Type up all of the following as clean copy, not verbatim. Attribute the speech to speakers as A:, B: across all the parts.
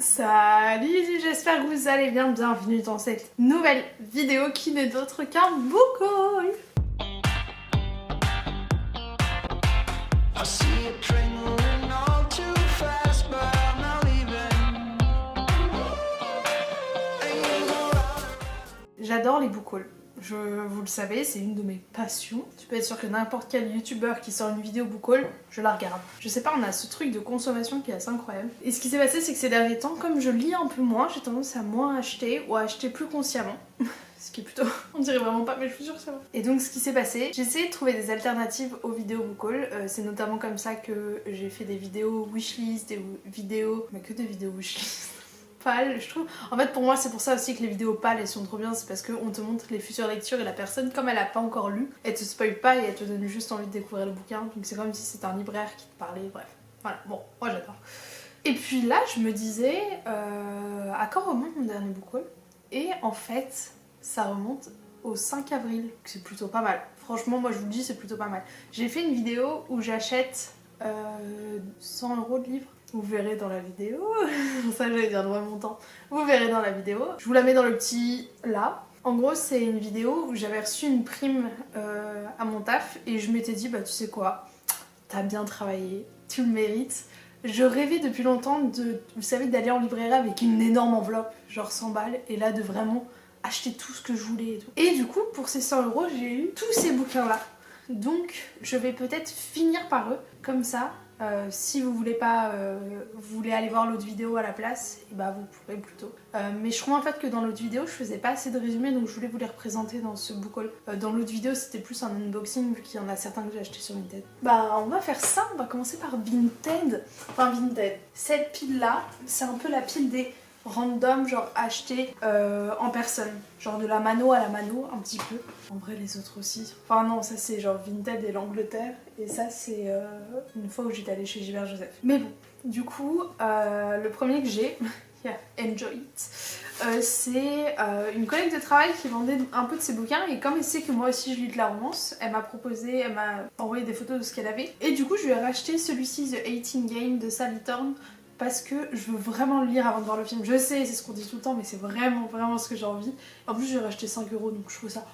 A: Salut, j'espère que vous allez bien, bienvenue dans cette nouvelle vidéo qui n'est d'autre qu'un book haul. J'adore les book hauls. Vous le savez, c'est une de mes passions. Tu peux être sûr que n'importe quel youtubeur qui sort une vidéo book haul, je la regarde. Je sais pas, on a ce truc de consommation qui est assez incroyable. Et ce qui s'est passé, c'est que ces derniers temps, comme je lis un peu moins, j'ai tendance à moins acheter ou à acheter plus consciemment. Ce qui est plutôt... on dirait vraiment pas, mais je suis sûre que ça va. Et donc ce qui s'est passé, j'ai essayé de trouver des alternatives aux vidéos book haul. C'est notamment comme ça que j'ai fait des vidéos wishlist, des vidéos... mais que des vidéos wishlist. Pâle, je trouve. En fait, pour moi, c'est pour ça aussi que les vidéos pâles elles sont trop bien, c'est parce qu'on te montre les futures lectures et la personne, comme elle a pas encore lu, elle te spoil pas et elle te donne juste envie de découvrir le bouquin. Donc c'est comme si c'était un libraire qui te parlait, bref. Voilà, bon, moi j'adore. Et puis là, je me disais, à quand remonte mon dernier book haul? Et en fait, ça remonte au 5 avril, c'est plutôt pas mal. Franchement, moi je vous le dis, c'est plutôt pas mal. J'ai fait une vidéo où j'achète 100 € de livres. Vous verrez dans la vidéo, ça j'allais dire droit mon temps, vous verrez dans la vidéo. Je vous la mets dans le petit là. En gros c'est une vidéo où j'avais reçu une prime à mon taf et je m'étais dit bah tu sais quoi, t'as bien travaillé, tu le mérites. Je rêvais depuis longtemps de, vous savez, d'aller en librairie avec une énorme enveloppe, genre 100 balles, et là de vraiment acheter tout ce que je voulais et tout. Et du coup pour ces 100 € j'ai eu tous ces bouquins là. Donc je vais peut-être finir par eux, comme ça. Si vous voulez pas, vous voulez aller voir l'autre vidéo à la place, et bah vous pourrez plutôt. Mais je crois en fait que dans l'autre vidéo je faisais pas assez de résumés, donc je voulais vous les représenter dans ce book haul. Dans l'autre vidéo c'était plus un unboxing vu qu'il y en a certains que j'ai acheté sur Vinted. Bah on va faire ça, on va commencer par Vinted. Enfin Vinted. Cette pile là, c'est un peu la pile des random, genre acheté en personne, genre de la mano à la mano un petit peu. En vrai les autres aussi, enfin non, ça c'est genre Vinted et l'Angleterre, et ça c'est une fois où j'étais allée chez Gilbert Joseph. Mais bon, du coup le premier que j'ai, yeah, enjoy it, c'est une collègue de travail qui vendait un peu de ses bouquins, et comme elle sait que moi aussi je lis de la romance, elle m'a proposé, elle m'a envoyé des photos de ce qu'elle avait, et du coup je lui ai racheté celui-ci, The 18 Game de Sally Thorne, parce que je veux vraiment le lire avant de voir le film. Je sais, c'est ce qu'on dit tout le temps, mais c'est vraiment ce que j'ai envie. En plus, j'ai racheté 5 €, donc je trouve ça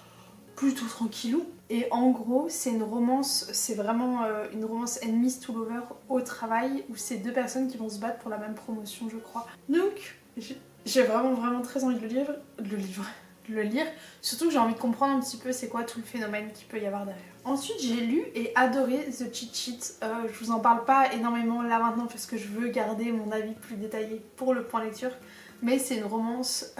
A: plutôt tranquillou. Et en gros, c'est une romance, c'est vraiment une romance enemies to lover au travail, où c'est deux personnes qui vont se battre pour la même promotion, je crois. Donc, j'ai vraiment très envie de le lire. Surtout que j'ai envie de comprendre un petit peu c'est quoi tout le phénomène qu'il peut y avoir derrière. Ensuite j'ai lu et adoré The Cheat Sheet. Je vous en parle pas énormément là maintenant parce que je veux garder mon avis plus détaillé pour le point lecture. Mais c'est une romance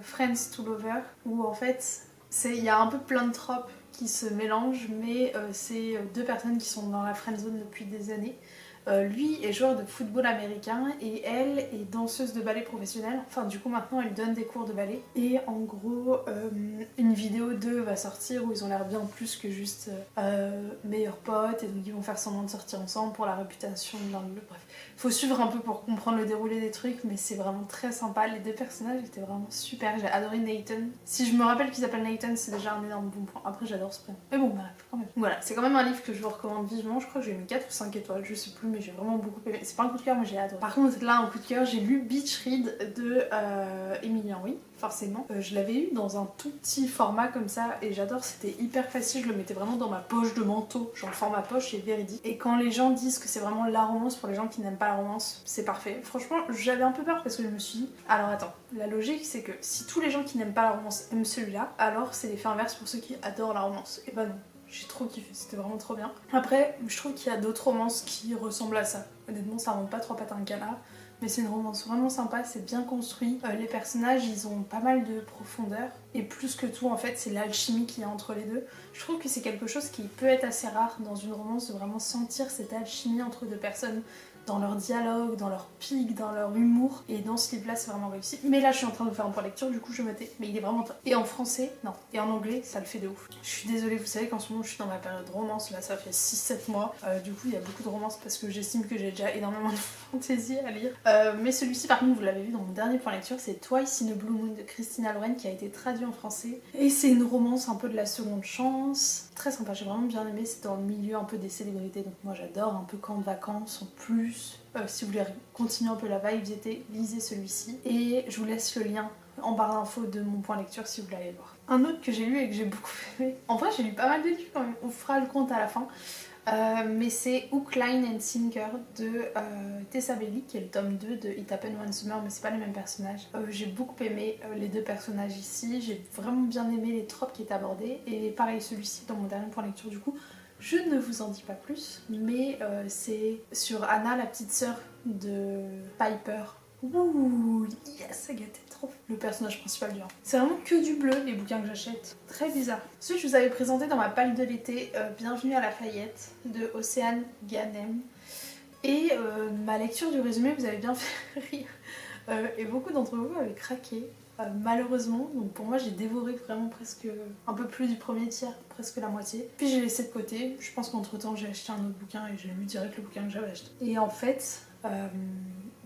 A: Friends to Lover où en fait il y a un peu plein de tropes qui se mélangent, mais c'est deux personnes qui sont dans la friend zone depuis des années. Lui est joueur de football américain et elle est danseuse de ballet professionnelle. Enfin du coup maintenant elle donne des cours de ballet. Et en gros une vidéo d'eux va sortir où ils ont l'air bien plus que juste meilleurs potes, et donc ils vont faire semblant de sortir ensemble pour la réputation de l'un de l'autre. Bref, faut suivre un peu pour comprendre le déroulé des trucs, mais c'est vraiment très sympa. Les deux personnages étaient vraiment super, j'ai adoré Nathan. Si je me rappelle qu'il s'appelle Nathan, c'est déjà un énorme bon point. Après j'adore ce prénom. Mais bon bref, quand même. Voilà, c'est quand même un livre que je vous recommande vivement. Je crois que j'ai mis 4 ou 5 étoiles, je sais plus, mais j'ai vraiment beaucoup aimé. C'est pas un coup de cœur, mais j'ai adoré. Par contre là, un coup de cœur, j'ai lu Beach Read de Emilien, oui, forcément. Je l'avais eu dans un tout petit format comme ça et j'adore, c'était hyper facile, je le mettais vraiment dans ma poche de manteau, genre le format poche est véridique. Et quand les gens disent que c'est vraiment la romance pour les gens qui n'aiment pas la romance, c'est parfait. Franchement, j'avais un peu peur parce que je me suis dit, alors attends, la logique c'est que si tous les gens qui n'aiment pas la romance aiment celui-là, alors c'est l'effet inverse pour ceux qui adorent la romance. Et bah non. J'ai trop kiffé, c'était vraiment trop bien. Après, je trouve qu'il y a d'autres romances qui ressemblent à ça. Honnêtement, ça remonte pas trois pattes à un canard. Mais c'est une romance vraiment sympa, c'est bien construit. Les personnages, ils ont pas mal de profondeur. Et plus que tout, en fait, c'est l'alchimie qu'il y a entre les deux. Je trouve que c'est quelque chose qui peut être assez rare dans une romance, de vraiment sentir cette alchimie entre deux personnes. Dans leur dialogue, dans leur pique, dans leur humour. Et dans ce livre-là, c'est vraiment réussi. Mais là, je suis en train de faire un point lecture, du coup, je me tais. Mais il est vraiment top. Et en français, non. Et en anglais, ça le fait de ouf. Je suis désolée, vous savez qu'en ce moment, je suis dans ma période romance. Là, ça fait 6-7 mois. Du coup, il y a beaucoup de romances parce que j'estime que j'ai déjà énormément de fantaisie à lire. Mais celui-ci, par contre, vous l'avez vu dans mon dernier point lecture, c'est Twice in a Blue Moon de Christina Loren qui a été traduit en français. Et c'est une romance un peu de la seconde chance. Très sympa, j'ai vraiment bien aimé. C'est dans le milieu un peu des célébrités. Donc moi, j'adore un peu camp de vacances en plus. plus, si vous voulez continuer un peu la vibe d'été, lisez celui-ci. Et je vous laisse le lien en barre d'infos de mon point lecture si vous voulez aller le voir. Un autre que j'ai lu et que j'ai beaucoup aimé, en vrai j'ai lu pas mal de livres quand même, on fera le compte à la fin. Mais c'est Hook, Line and Sinker de Tessa Bailey, qui est le tome 2 de It Happened One Summer, mais c'est pas les mêmes personnages. J'ai beaucoup aimé les deux personnages ici, j'ai vraiment bien aimé les tropes qui étaient abordés, et pareil celui-ci dans mon dernier point lecture du coup. Je ne vous en dis pas plus, mais c'est sur Anna, la petite sœur de Piper. Ouh, yes, ça gâtait trop le personnage principal du 1. C'est vraiment que du bleu les bouquins que j'achète. Très bizarre. Ensuite, je vous avais présenté dans ma palle de l'été Bienvenue à Lafayette de Océane Ganem. Et ma lecture du résumé vous avez bien fait rire. Et beaucoup d'entre vous avaient craqué. Malheureusement, donc pour moi j'ai dévoré vraiment presque un peu plus du premier tiers, presque la moitié. Puis j'ai laissé de côté, je pense qu'entre temps j'ai acheté un autre bouquin et j'ai lu direct le bouquin que j'avais acheté. Et en fait,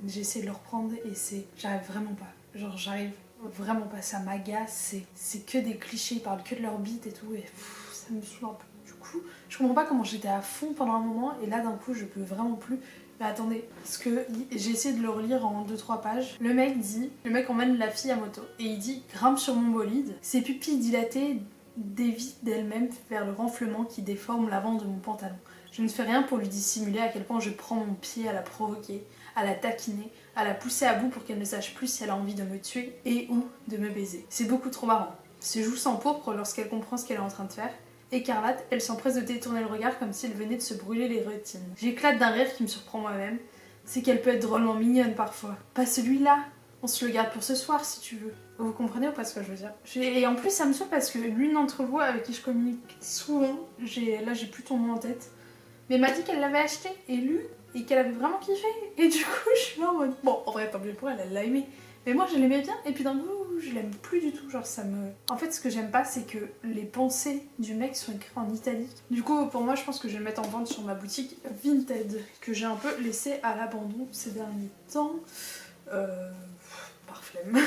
A: j'ai essayé de le reprendre et j'arrive vraiment pas. Genre j'arrive vraiment pas, ça m'agace, c'est que des clichés, ils parlent que de leur bite et tout et ça me saoule un peu. Du coup, je comprends pas comment j'étais à fond pendant un moment et là d'un coup je peux vraiment plus. Mais attendez, parce que j'ai essayé de le relire en 2-3 pages. Le mec emmène la fille à moto et il dit grimpe sur mon bolide. Ses pupilles dilatées dévient d'elles-mêmes vers le renflement qui déforme l'avant de mon pantalon. Je ne fais rien pour lui dissimuler à quel point je prends mon pied à la provoquer, à la taquiner, à la pousser à bout pour qu'elle ne sache plus si elle a envie de me tuer et ou de me baiser. C'est beaucoup trop marrant. Ses joues s'empourprent lorsqu'elle comprend ce qu'elle est en train de faire. Écarlate, elle s'empresse de détourner le regard comme si elle venait de se brûler les rétines. J'éclate d'un rire qui me surprend moi-même. C'est qu'elle peut être drôlement mignonne parfois. Pas celui-là. On se le garde pour ce soir si tu veux. Vous comprenez ou pas ce que je veux dire? Et en plus ça me saoule parce que l'une d'entre vous avec qui je communique souvent, là j'ai plus ton nom en tête, mais m'a dit qu'elle l'avait acheté et lu et qu'elle avait vraiment kiffé. Et du coup je suis là en mode bon, en vrai tant mieux pour elle, elle l'a aimé. Mais moi je l'aimais bien et puis d'un coup je l'aime plus du tout, genre ça me... En fait ce que j'aime pas c'est que les pensées du mec sont écrites en italique. Du coup pour moi je pense que je vais le mettre en vente sur ma boutique Vinted, que j'ai un peu laissé à l'abandon ces derniers temps. Par flemme.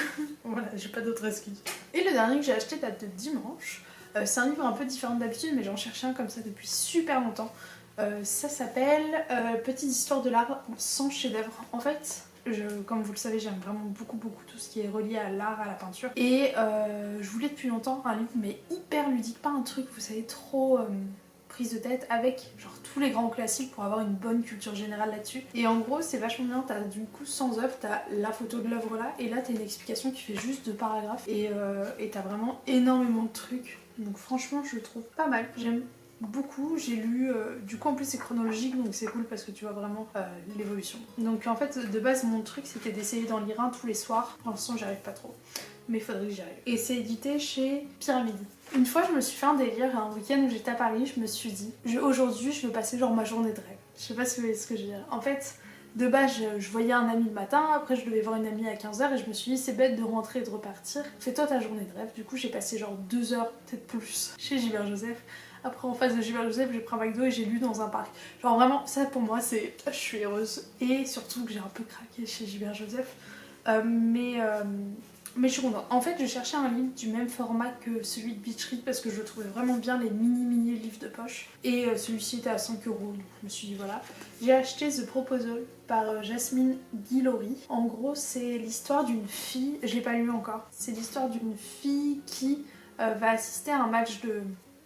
A: Voilà, j'ai pas d'autre excuse. Et le dernier que j'ai acheté date de dimanche. C'est un livre un peu différent d'habitude mais j'en cherchais un comme ça depuis super longtemps. Ça s'appelle Petite histoire de l'art sans chef-d'œuvre. En fait, comme vous le savez, j'aime vraiment beaucoup tout ce qui est relié à l'art, à la peinture. Et je voulais depuis longtemps un livre mais hyper ludique, pas un truc, vous savez, trop prise de tête, avec genre tous les grands classiques pour avoir une bonne culture générale là-dessus. Et en gros, c'est vachement bien, t'as du coup sans œuvre, t'as la photo de l'œuvre là, et là t'as une explication qui fait juste 2 paragraphes, et t'as vraiment énormément de trucs. Donc franchement, je le trouve pas mal, j'aime beaucoup. J'ai lu, du coup en plus c'est chronologique donc c'est cool parce que tu vois vraiment l'évolution. Donc en fait de base mon truc c'était d'essayer d'en lire un tous les soirs. Pour l'instant j'y arrive pas trop, mais il faudrait que j'y arrive. Et c'est édité chez Pyramide. Une fois je me suis fait un délire, un week-end où j'étais à Paris, je me suis dit aujourd'hui je veux passer genre ma journée de rêve. Je sais pas si vous voyez ce que je veux dire. En fait de base je voyais un ami le matin, après je devais voir une amie à 15h et je me suis dit c'est bête de rentrer et de repartir. Fais-toi ta journée de rêve. Du coup j'ai passé genre 2 heures, peut-être plus, chez Gilbert Joseph. Après en face de Gilbert Joseph j'ai pris un McDo et j'ai lu dans un parc. Genre vraiment ça pour moi c'est... Je suis heureuse. Et surtout que j'ai un peu craqué chez Gilbert Joseph. Mais je suis contente. En fait je cherchais un livre du même format que celui de Beach Read parce que je trouvais vraiment bien les mini livres de poche. Et celui-ci était à 5€, donc je me suis dit voilà. J'ai acheté The Proposal par Jasmine Guillory. En gros c'est l'histoire d'une fille, je l'ai pas lu encore, c'est l'histoire d'une fille qui va assister à un match de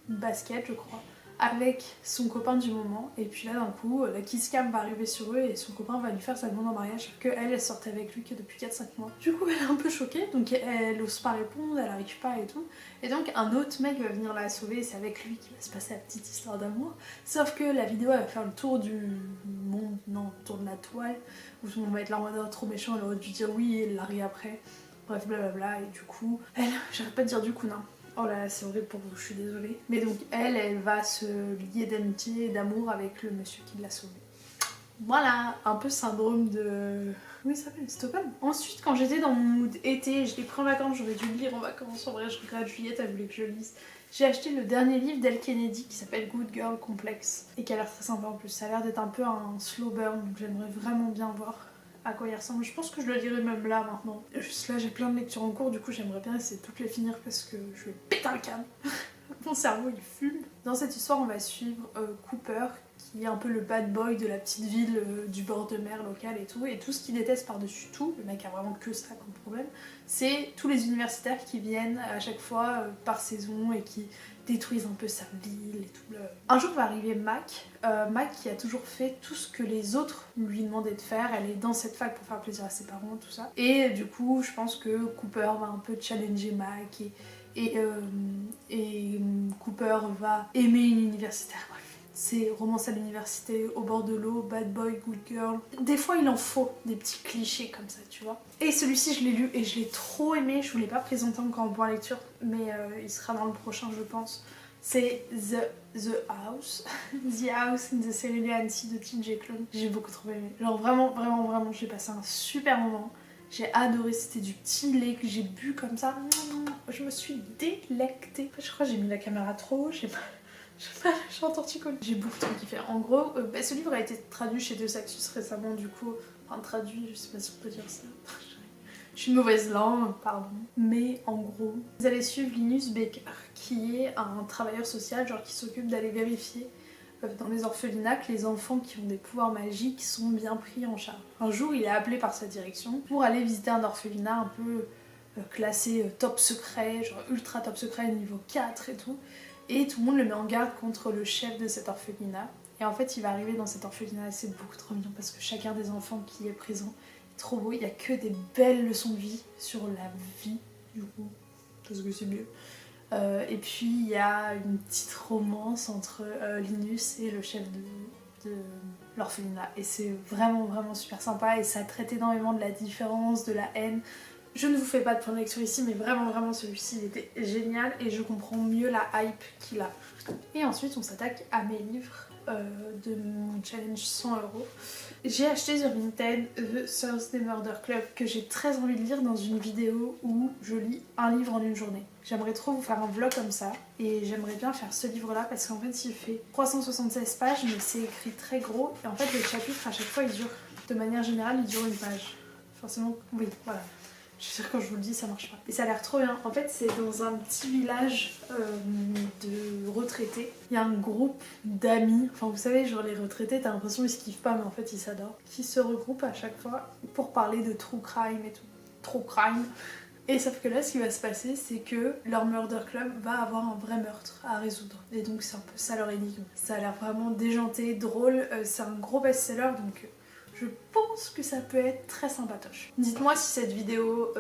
A: basket je crois, avec son copain du moment, et puis là d'un coup la kiss cam va arriver sur eux et son copain va lui faire sa demande en mariage, que elle sortait avec lui que depuis 4-5 mois. Du coup elle est un peu choquée, donc elle ose pas répondre, elle arrive pas et tout, et donc un autre mec va venir la sauver et c'est avec lui qui va se passer la petite histoire d'amour. Sauf que la vidéo elle va faire le tour du monde, non, le tour de la toile, où tout le monde va être là en mode trop méchant, elle aurait dû dire oui et elle l'arrive après, bref blablabla, et du coup elle, j'arrête pas de dire du coup non. Oh là là, c'est horrible pour vous, je suis désolée. Mais donc elle va se lier d'amitié et d'amour avec le monsieur qui l'a sauvée. Voilà, un peu syndrome de... Oui, ça s'appelle Stockholm. Ensuite, quand j'étais dans mon mood été, je l'ai pris en vacances, j'aurais dû le lire en vacances. En vrai, je regrette, Juliette, elle voulait que je le lise. J'ai acheté le dernier livre d'Elle Kennedy qui s'appelle Good Girl Complex et qui a l'air très sympa en plus. Ça a l'air d'être un peu un slow burn, donc j'aimerais vraiment bien voir à quoi il ressemble. Je pense que je le lirai même là maintenant. Juste là j'ai plein de lectures en cours, du coup j'aimerais bien essayer de toutes les finir parce que je vais péter un câble. Mon cerveau il fume. Dans cette histoire on va suivre Cooper qui est un peu le bad boy de la petite ville du bord de mer locale et tout ce qu'il déteste par-dessus tout, le mec a vraiment que ça comme problème, c'est tous les universitaires qui viennent à chaque fois par saison et qui détruisent un peu sa ville et tout. Un jour va arriver Mac, Mac qui a toujours fait tout ce que les autres lui demandaient de faire, elle est dans cette fac pour faire plaisir à ses parents, tout ça. Et du coup, je pense que Cooper va un peu challenger Mac et Cooper va aimer une universitaire. Bref, c'est romance à l'université, au bord de l'eau, bad boy, good girl. Des fois, il en faut des petits clichés comme ça, tu vois. Et celui-ci, je l'ai lu et je l'ai trop aimé. Je vous l'ai pas présenté encore en point lecture, mais il sera dans le prochain, je pense. C'est The House. The House in the Cerulean Sea de TJ Klune. J'ai beaucoup trop aimé. Genre vraiment, j'ai passé un super moment. J'ai adoré, c'était du petit lait que j'ai bu comme ça. Je me suis délectée. Je crois que j'ai mis la caméra trop haut, je suis en torticole. J'ai beaucoup trop kiffé. En gros, ce livre a été traduit chez De Saxus récemment, du coup. Enfin, traduit, je sais pas si on peut dire ça. Je suis une mauvaise langue, pardon. Mais en gros, vous allez suivre Linus Baker, qui est un travailleur social, genre qui s'occupe d'aller vérifier dans les orphelinats que les enfants qui ont des pouvoirs magiques sont bien pris en charge. Un jour, il est appelé par sa direction pour aller visiter un orphelinat un peu classé top secret, genre ultra top secret, niveau 4 et tout. Et tout le monde le met en garde contre le chef de cet orphelinat. Et en fait, il va arriver dans cet orphelinat et c'est beaucoup trop mignon parce que chacun des enfants qui est présent est trop beau. Il n'y a que des belles leçons de vie sur la vie, du coup, parce que c'est mieux. Et puis il y a une petite romance entre Linus et le chef de l'orphelinat. Et c'est vraiment super sympa et ça traite énormément de la différence, de la haine. Je ne vous fais pas de point de lecture ici, mais vraiment celui-ci il était génial et je comprends mieux la hype qu'il a. Et ensuite on s'attaque à mes livres de mon challenge 100€. J'ai acheté sur Vinted The Thursday Murder Club que j'ai très envie de lire dans une vidéo où je lis un livre en une journée. J'aimerais trop vous faire un vlog comme ça et j'aimerais bien faire ce livre là parce qu'en fait il fait 376 pages mais c'est écrit très gros et en fait les chapitres à chaque fois ils durent, de manière générale ils durent une page. Forcément, oui, voilà. Je suis sûre que quand je vous le dis ça marche pas. Et ça a l'air trop bien. En fait c'est dans un petit village de retraités. Il y a un groupe d'amis, enfin vous savez genre les retraités t'as l'impression qu'ils se kiffent pas mais en fait ils s'adorent. Qui se regroupent à chaque fois pour parler de true crime et tout. True crime. Et sauf que là ce qui va se passer c'est que leur murder club va avoir un vrai meurtre à résoudre. Et donc c'est un peu ça leur énigme. Ça a l'air vraiment déjanté, drôle. C'est un gros best-seller donc... je pense que ça peut être très sympatoche. Dites-moi si cette vidéo,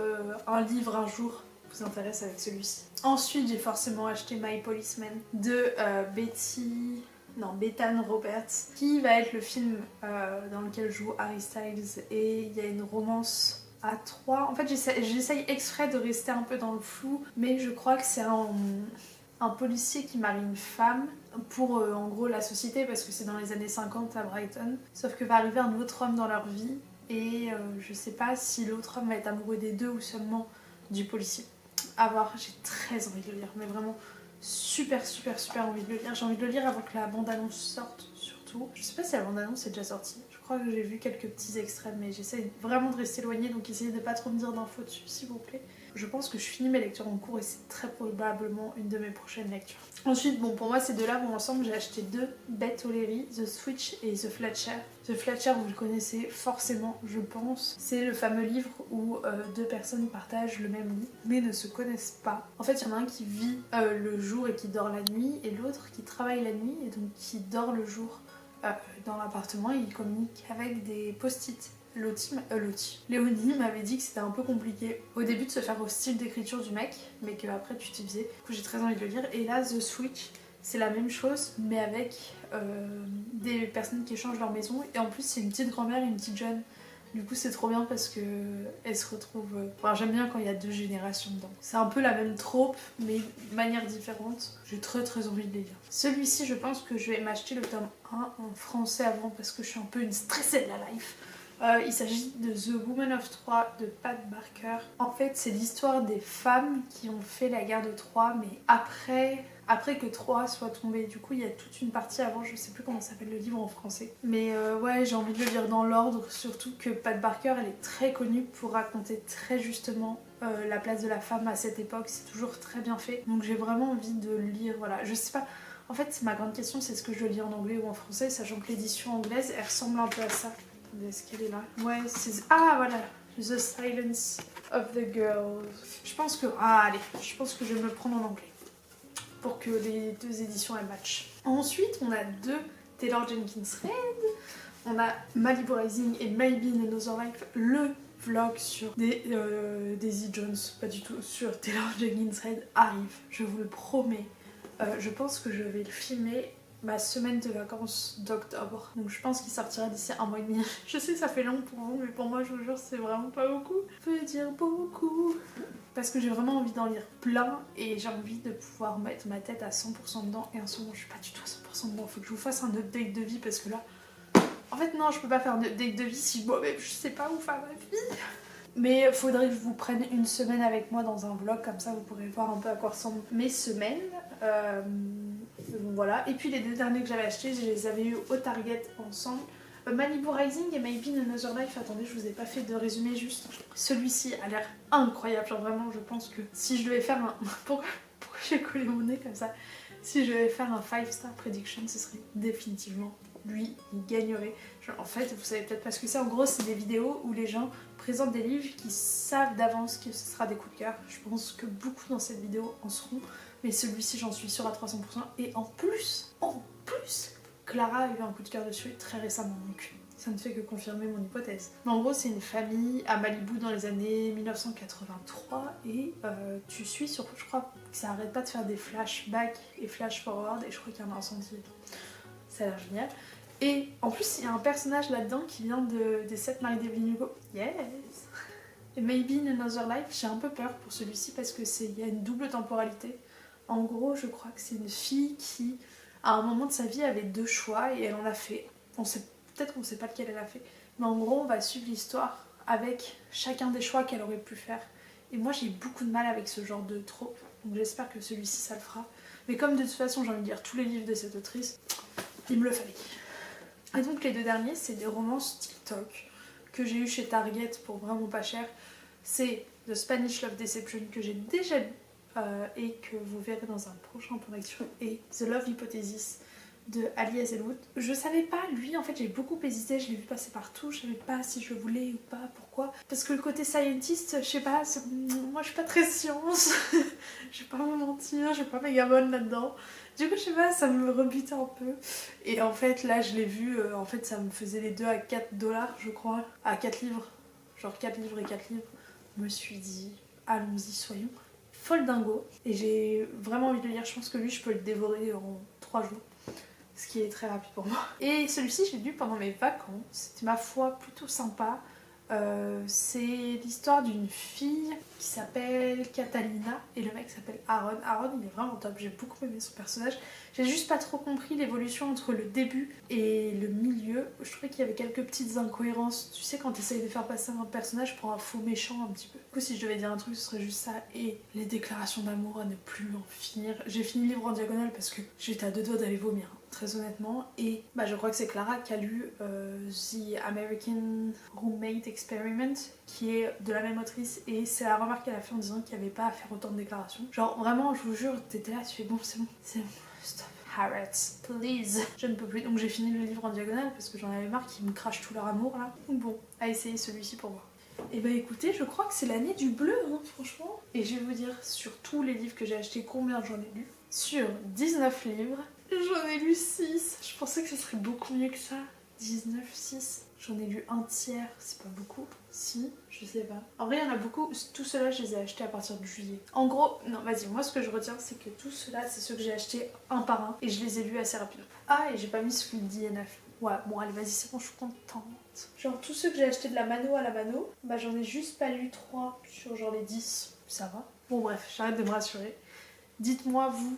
A: un livre un jour, vous intéresse avec celui-ci. Ensuite, j'ai forcément acheté My Policeman de Bethany Roberts, qui va être le film dans lequel joue Harry Styles et il y a une romance à 3. En fait, j'essaye exprès de rester un peu dans le flou, mais je crois que c'est un policier qui marie une femme pour en gros la société parce que c'est dans les années 50 à Brighton. Sauf que va arriver un autre homme dans leur vie et je sais pas si l'autre homme va être amoureux des deux ou seulement du policier. À voir, j'ai très envie de le lire, mais vraiment super envie de le lire. J'ai envie de le lire avant que la bande-annonce sorte surtout. Je sais pas si la bande-annonce est déjà sortie. Je crois que j'ai vu quelques petits extraits mais j'essaie vraiment de rester éloignée donc essayez de pas trop me dire d'infos dessus s'il vous plaît. Je pense que je finis mes lectures en cours et c'est très probablement une de mes prochaines lectures. Ensuite, bon, pour moi, ces deux-là vont ensemble. J'ai acheté 2 Beth O'Leary, The Switch et The Fletcher. The Fletcher, vous le connaissez forcément, je pense. C'est le fameux livre où 2 personnes partagent le même lit, mais ne se connaissent pas. En fait, il y en a un qui vit le jour et qui dort la nuit, et l'autre qui travaille la nuit et donc qui dort le jour dans l'appartement et il communique avec des post-it. Léonie m'avait dit que c'était un peu compliqué au début de se faire au style d'écriture du mec, mais qu'après tu t'y faisais. Du coup j'ai très envie de le lire. Et là, The Switch, c'est la même chose, mais avec des personnes qui échangent leur maison. Et en plus c'est une petite grand-mère et une petite jeune. Du coup c'est trop bien parce que elles se retrouvent... Enfin j'aime bien quand il y a 2 générations dedans. C'est un peu la même trope, mais de manière différente. J'ai très envie de les lire. Celui-ci je pense que je vais m'acheter le tome 1 en français avant parce que je suis un peu une stressée de la life. Il s'agit de The Woman of Troy de Pat Barker. En fait, c'est l'histoire des femmes qui ont fait la guerre de Troie, mais après que Troie soit tombée. Du coup, il y a toute une partie avant, je sais plus comment s'appelle le livre en français. Mais ouais, j'ai envie de le lire dans l'ordre, surtout que Pat Barker, elle est très connue pour raconter très justement la place de la femme à cette époque. C'est toujours très bien fait. Donc j'ai vraiment envie de le lire, voilà. Je sais pas... En fait, ma grande question, c'est est-ce que je lis en anglais ou en français, sachant que l'édition anglaise, elle ressemble un peu à ça. Attendez, est-ce qu'elle est là? Ouais, c'est... Ah, voilà. The Silence of the Girls. Je pense que... Ah, allez. Je pense que je vais me le prendre en anglais. Pour que les deux éditions, elles matchent. Ensuite, on a deux Taylor Jenkins Reid. On a Malibu Rising et Maybe in Another Life. Le vlog sur Daisy Jones, pas du tout, sur Taylor Jenkins Reid arrive. Je vous le promets. Je pense que je vais le filmer ma semaine de vacances d'octobre. Donc je pense qu'il sortira d'ici un mois et demi. Je sais ça fait long pour vous, mais pour moi je vous jure c'est vraiment pas beaucoup. Ça veut dire beaucoup. Parce que j'ai vraiment envie d'en lire plein et j'ai envie de pouvoir mettre ma tête à 100% dedans. Et en ce moment je suis pas du tout à 100% dedans. Faut que je vous fasse un update de vie parce que là... En fait non, je peux pas faire un update de vie si moi-même je sais pas où faire ma vie. Mais faudrait que je vous prenne une semaine avec moi dans un vlog, comme ça vous pourrez voir un peu à quoi ressemblent mes semaines. Voilà. Et puis les deux derniers que j'avais achetés, je les avais eu au Target ensemble. Malibu Rising et Maybe in Another Life. Attendez, je vous ai pas fait de résumé juste. Celui-ci a l'air incroyable. Genre vraiment, je pense que si je devais faire un... Pourquoi j'ai collé mon nez comme ça? Si je devais faire un 5-star prediction, ce serait définitivement lui, il gagnerait. Genre, en fait, vous savez peut-être pas ce que c'est. En gros, c'est des vidéos où les gens présentent des livres qui savent d'avance que ce sera des coups de cœur. Je pense que beaucoup dans cette vidéo en seront. Mais celui-ci, j'en suis sûre à 300%. Et en plus, Clara a eu un coup de cœur dessus très récemment. Donc ça ne fait que confirmer mon hypothèse. Mais en gros, c'est une famille à Malibu dans les années 1983. Et tu suis sur... Je crois que ça arrête pas de faire des flashbacks et flash-forward. Et je crois qu'il y en a un centimètre. Ça a l'air génial. Et en plus, il y a un personnage là-dedans qui vient des 7 Marie-D'éveline Hugo. Yes! Et Maybe in Another Life, j'ai un peu peur pour celui-ci parce que il y a une double temporalité. En gros, je crois que c'est une fille qui, à un moment de sa vie, avait deux choix et elle en a fait. Peut-être qu'on ne sait pas lequel elle a fait. Mais en gros, on va suivre l'histoire avec chacun des choix qu'elle aurait pu faire. Et moi, j'ai beaucoup de mal avec ce genre de trope. Donc j'espère que celui-ci, ça le fera. Mais comme de toute façon, j'ai envie de lire tous les livres de cette autrice, il me le fallait. Et donc les deux derniers, c'est des romances TikTok que j'ai eu chez Target pour vraiment pas cher. C'est The Spanish Love Deception que j'ai déjà lu et que vous verrez dans un prochain point d'action, et The Love Hypothesis de Ali Hazelwood. Je savais pas, lui en fait j'ai beaucoup hésité, je l'ai vu passer partout, je savais pas si je voulais ou pas, pourquoi. Parce que le côté scientist, je sais pas, moi je suis pas très science, je vais pas vous mentir, je suis pas méga bonne là-dedans. Du coup je sais pas, ça me rebutait un peu. Et en fait là je l'ai vu, en fait ça me faisait les deux à 4$ je crois, à 4 livres. Genre 4 livres et 4 livres. Je me suis dit, allons-y, soyons folle dingo. Et j'ai vraiment envie de le lire, je pense que lui je peux le dévorer en 3 jours. Ce qui est très rapide pour moi. Et celui-ci, je l'ai lu pendant mes vacances. C'était ma foi plutôt sympa. C'est l'histoire d'une fille qui s'appelle Catalina et le mec s'appelle Aaron. Aaron, il est vraiment top. J'ai beaucoup aimé son personnage. J'ai juste pas trop compris l'évolution entre le début et le milieu. Je trouvais qu'il y avait quelques petites incohérences. Tu sais, quand tu essayes de faire passer un personnage pour un faux méchant un petit peu. Du coup, si je devais dire un truc, ce serait juste ça. Et les déclarations d'amour à ne plus en finir. J'ai fini le livre en diagonale parce que j'étais à 2 doigts d'aller vomir. Très honnêtement, et bah, je crois que c'est Clara qui a lu The American Roommate Experiment, qui est de la même autrice, et c'est la remarque qu'elle a fait en disant qu'il n'y avait pas à faire autant de déclarations. Genre vraiment, je vous jure, t'étais là, tu fais bon, c'est bon, stop. Harriet, please. Je ne peux plus. Donc j'ai fini le livre en diagonale parce que j'en avais marre qu'ils me crachent tout leur amour là. Donc bon, à essayer celui-ci pour voir. Et bah écoutez, je crois que c'est l'année du bleu, hein, franchement. Et je vais vous dire sur tous les livres que j'ai achetés combien j'en ai lu. Sur 19 livres, j'en ai lu 6. Je pensais que ce serait beaucoup mieux que ça. 19, 6. J'en ai lu un tiers, c'est pas beaucoup. Si, je sais pas. En vrai, il y en a beaucoup. Tout cela, je les ai achetés à partir de juillet. En gros, non, vas-y, moi ce que je retiens, c'est que tout cela, c'est ceux que j'ai achetés un par un. Et je les ai lus assez rapidement. Ah, et j'ai pas mis celui de DNF. Ouais, bon, allez, vas-y, c'est bon, je suis contente. Genre, tous ceux que j'ai achetés de la mano à la mano, bah j'en ai juste pas lu 3 sur genre les 10. Ça va. Bon, bref, j'arrête de me rassurer. Dites-moi, vous,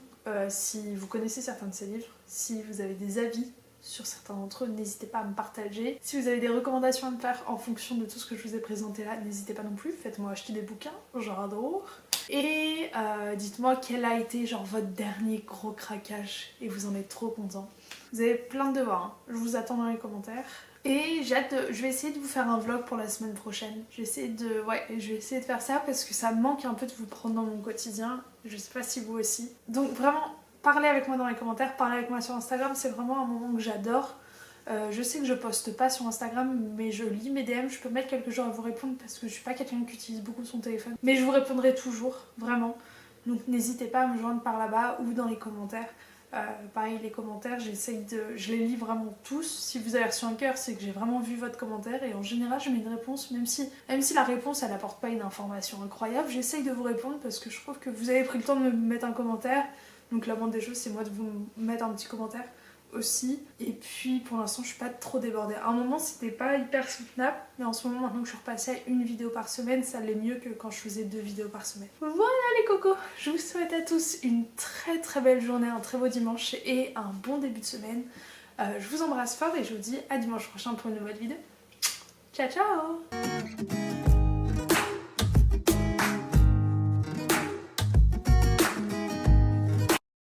A: si vous connaissez certains de ces livres, si vous avez des avis sur certains d'entre eux, n'hésitez pas à me partager. Si vous avez des recommandations à me faire en fonction de tout ce que je vous ai présenté là, n'hésitez pas non plus, faites-moi acheter des bouquins, j'adore. Et dites-moi quel a été genre votre dernier gros craquage et vous en êtes trop content. Vous avez plein de devoirs, hein. Je vous attends dans les commentaires. Et j'ai hâte je vais essayer de vous faire un vlog pour la semaine prochaine. Je vais essayer de faire ça parce que ça me manque un peu de vous prendre dans mon quotidien. Je sais pas si vous aussi. Donc vraiment, parlez avec moi dans les commentaires, parlez avec moi sur Instagram, c'est vraiment un moment que j'adore. Je sais que je poste pas sur Instagram, mais je lis mes DM, je peux mettre quelques jours à vous répondre parce que je suis pas quelqu'un qui utilise beaucoup son téléphone. Mais je vous répondrai toujours, vraiment. Donc n'hésitez pas à me joindre par là-bas ou dans les commentaires. Pareil, les commentaires, je les lis vraiment tous. Si vous avez reçu un cœur, c'est que j'ai vraiment vu votre commentaire et en général, je mets une réponse, même si la réponse, elle apporte pas une information incroyable, j'essaye de vous répondre parce que je trouve que vous avez pris le temps de me mettre un commentaire. Donc la moindre des choses, c'est moi de vous mettre un petit commentaire aussi. Et puis pour l'instant, je suis pas trop débordée. À un moment, c'était pas hyper soutenable, mais en ce moment, maintenant que je suis repassée à une vidéo par semaine, ça l'est mieux que quand je faisais 2 vidéos par semaine. Voilà les cocos, je vous souhaite à tous une très très belle journée, un très beau dimanche et un bon début de semaine. Je vous embrasse fort et je vous dis à dimanche prochain pour une nouvelle vidéo. Ciao ciao.